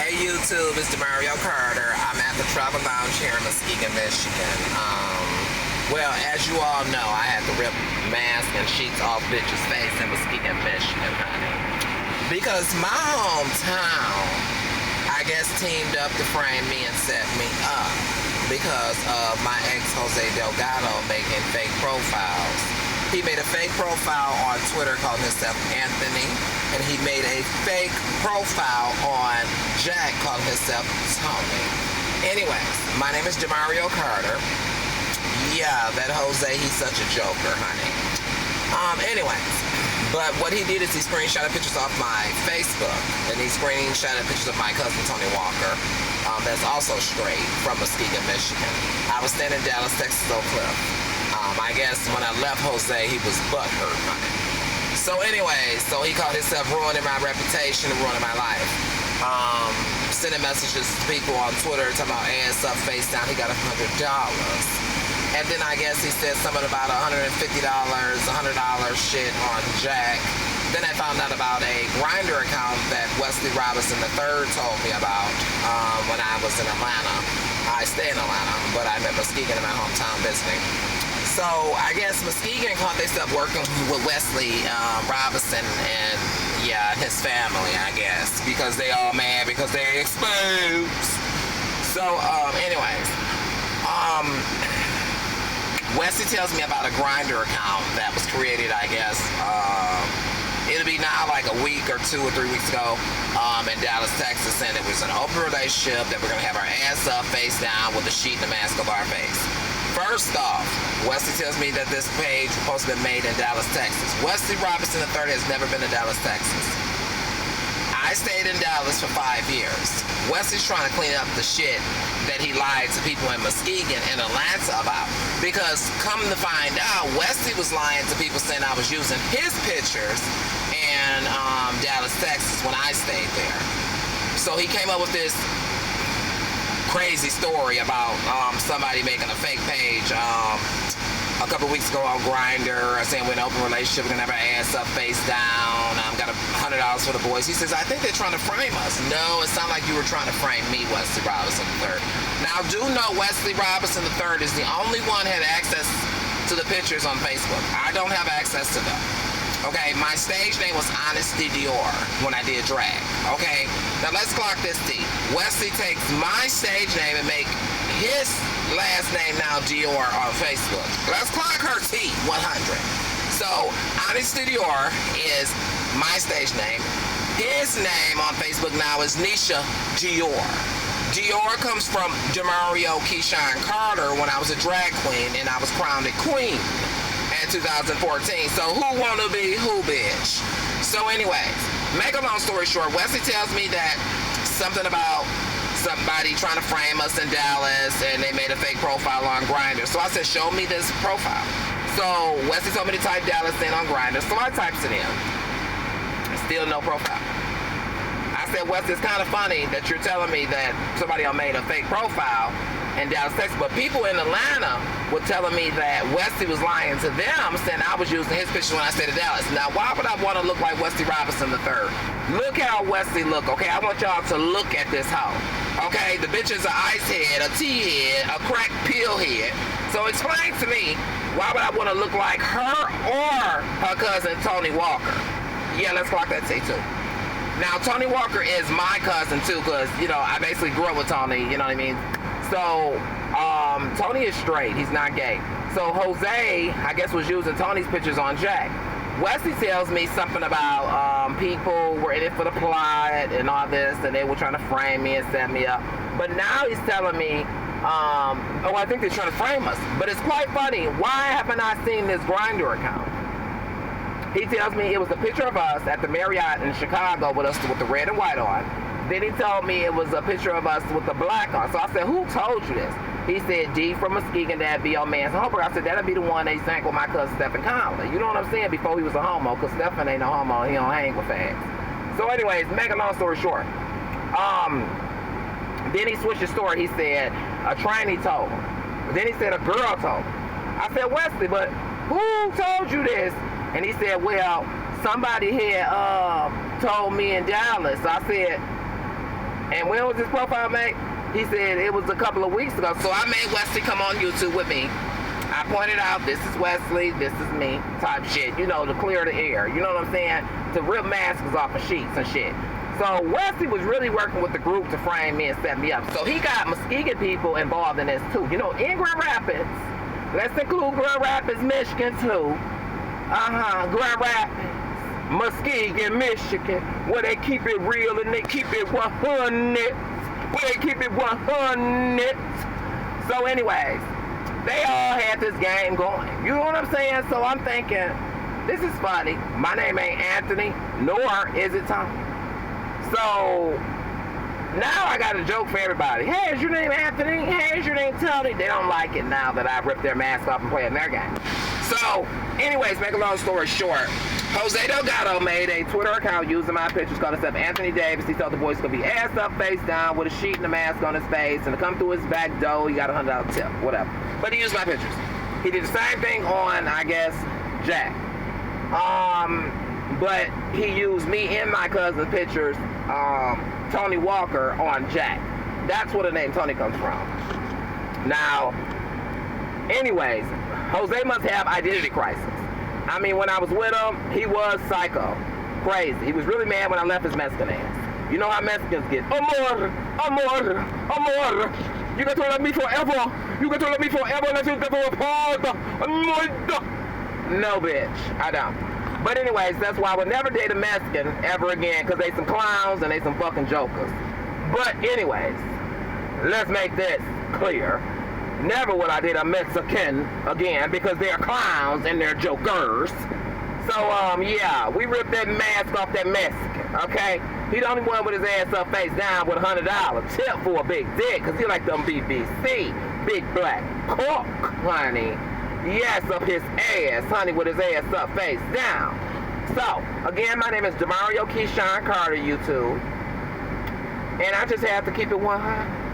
Hey YouTube, it's Mario Carter. I'm at the Travel Lounge here in Muskegon, Michigan. Well, as you all know, I had to rip masks and sheets off bitches' face in Muskegon, Michigan, honey. Because my hometown, I guess, teamed up to frame me and set me up because of my ex Jose Delgado making fake profiles. He made a fake profile on Twitter calling himself Anthony, and he made a fake profile on Jack calling himself Tony. Anyways, my name is Mario Carter. Yeah, that Jose, he's such a joker, honey. Anyways, but what he did is he screenshotted pictures off my Facebook, and he screenshotted pictures of my cousin Tony Walker, that's also straight from Muskegon, Michigan. I was staying in Dallas, Texas, Oak Cliff. I guess when I left Jose, he was butthurt, honey. So anyway, so he called himself ruining my reputation and ruining my life. Sending messages to people on Twitter talking about ass up, face down, he got $100. And then I guess he said something about $150, $100 shit on Jack. Then I found out about a Grindr account that Wesley Robinson III told me about when I was in Atlanta. I stay in Atlanta, but I'm in Muskegon in my hometown visiting. So I guess Muskegon caught themselves working with Wesley Robinson and his family, I guess, because they all mad because they're exposed. So anyways, Wesley tells me about a Grindr account that was created, I guess, it'll be now like a week or 2 or 3 weeks ago in Dallas, Texas, and it was an open relationship that we're going to have our ass up, face down, with a sheet and a mask over our face. First off, Wesley tells me that this page was supposed to be made in Dallas, Texas. Wesley Robinson III has never been to Dallas, Texas. I stayed in Dallas for 5 years. Wesley's trying to clean up the shit that he lied to people in Muskegon and Atlanta about. Because come to find out, Wesley was lying to people saying I was using his pictures in Dallas, Texas when I stayed there. So he came up with this crazy story about somebody making a fake page a couple weeks ago on Grindr, saying we're in an open relationship, we're gonna have our ass up, face down. Got $100 for the boys. He says, I think they're trying to frame us. No, it sounded like you were trying to frame me, Wesley Robinson III. Now, do know Wesley Robinson III is the only one that had access to the pictures on Facebook. I don't have access to them. Okay, my stage name was Honesty Dior when I did drag. Okay, now let's clock this T. Wesley takes my stage name and make his last name now Dior on Facebook. Let's clock her T 100. So Honesty Dior is my stage name. His name on Facebook now is Nisha Dior. Dior comes from Demario Keyshawn Carter when I was a drag queen and I was crowned a queen in 2014. So who wanna be who, bitch? So anyways, make a long story short, Wesley tells me that something about somebody trying to frame us in Dallas and they made a fake profile on Grindr. So I said, show me this profile. So Wesley told me to type Dallas in on Grindr. So I typed it in. Still no profile. I said, Wesley, it's kind of funny that you're telling me that somebody made a fake profile in Dallas, Texas, but people in Atlanta were telling me that Wesley was lying to them, saying I was using his pictures when I stayed in Dallas. Now, why would I want to look like Wesley Robinson III? Look how Wesley look, okay? I want y'all to look at this hoe. Okay, the bitch is an ice head, a tea head, a crack pill head. So explain to me, why would I want to look like her or her cousin Tony Walker? Yeah, let's clock that T too. Now, Tony Walker is my cousin too, because, you know, I basically grew up with Tony, you know what I mean? So, Tony is straight, he's not gay. So Jose, I guess, was using Tony's pictures on Jack. Wesley tells me something about people were in it for the plot and all this, and they were trying to frame me and set me up. But now he's telling me, oh, I think they're trying to frame us. But it's quite funny. Why haven't I seen this Grindr account? He tells me it was a picture of us at the Marriott in Chicago with us with the red and white on. Then he told me it was a picture of us with the black on. So I said, who told you this? He said, D from Muskegon, that'd be your man's homework. I said, that'd be the one they sank with my cousin Stephen Conley. You know what I'm saying? Before he was a homo, because Stephen ain't no homo. He don't hang with fags. So anyways, make a long story short. Then he switched the story. He said, a trainee told him. Then he said, a girl told him. I said, Wesley, but who told you this? And he said, well, somebody had told me in Dallas. I said, And when was his profile made? He said it was a couple of weeks ago. So I made Wesley come on YouTube with me. I pointed out, this is Wesley, this is me, type shit. You know, to clear the air. You know what I'm saying? To rip masks off of sheets and shit. So Wesley was really working with the group to frame me and set me up. So he got Muskegon people involved in this too. You know, in Grand Rapids, let's include Grand Rapids, Michigan too. Grand Rapids, Muskegon, Michigan, where they keep it real and they keep it 100. Where they keep it 100. So anyways, they all had this game going. You know what I'm saying? So I'm thinking, this is funny. My name ain't Anthony, nor is it Tommy. So now I got a joke for everybody. Hey, is your name Anthony? Hey, is your name Tony? They don't like it now that I ripped their mask off and playing their game. So, anyways, make a long story short, Jose Delgado made a Twitter account using my pictures, called himself Anthony Davis. He told the boys gonna be ass up, face down, with a sheet and a mask on his face, and to come through his back door, he got a $100 tip, whatever. But he used my pictures. He did the same thing on, I guess, Jack. But he used me and my cousin's pictures, Tony Walker, on Jack. That's where the name Tony comes from. Now, anyways, Jose must have identity crisis. I mean, when I was with him, he was psycho, crazy. He was really mad when I left his Mexican ass. You know how Mexicans get. Amor, amor, amor. You got to love me forever. You got to love me forever unless you never apart. No, bitch, I don't. But anyways, that's why I would never date a Mexican ever again, because they some clowns and they some fucking jokers. But anyways, let's make this clear. Never would I date a Mexican again, because they're clowns and they're jokers. So, yeah, we ripped that mask off that Mexican, okay? He the only one with his ass up face down with a $100 tip for a big dick, because he like them BBC, big black cock, honey. Yes, up his ass, honey, with his ass up face down. So, again, my name is Demario Keyshawn Carter, YouTube. And I just have to keep it 100.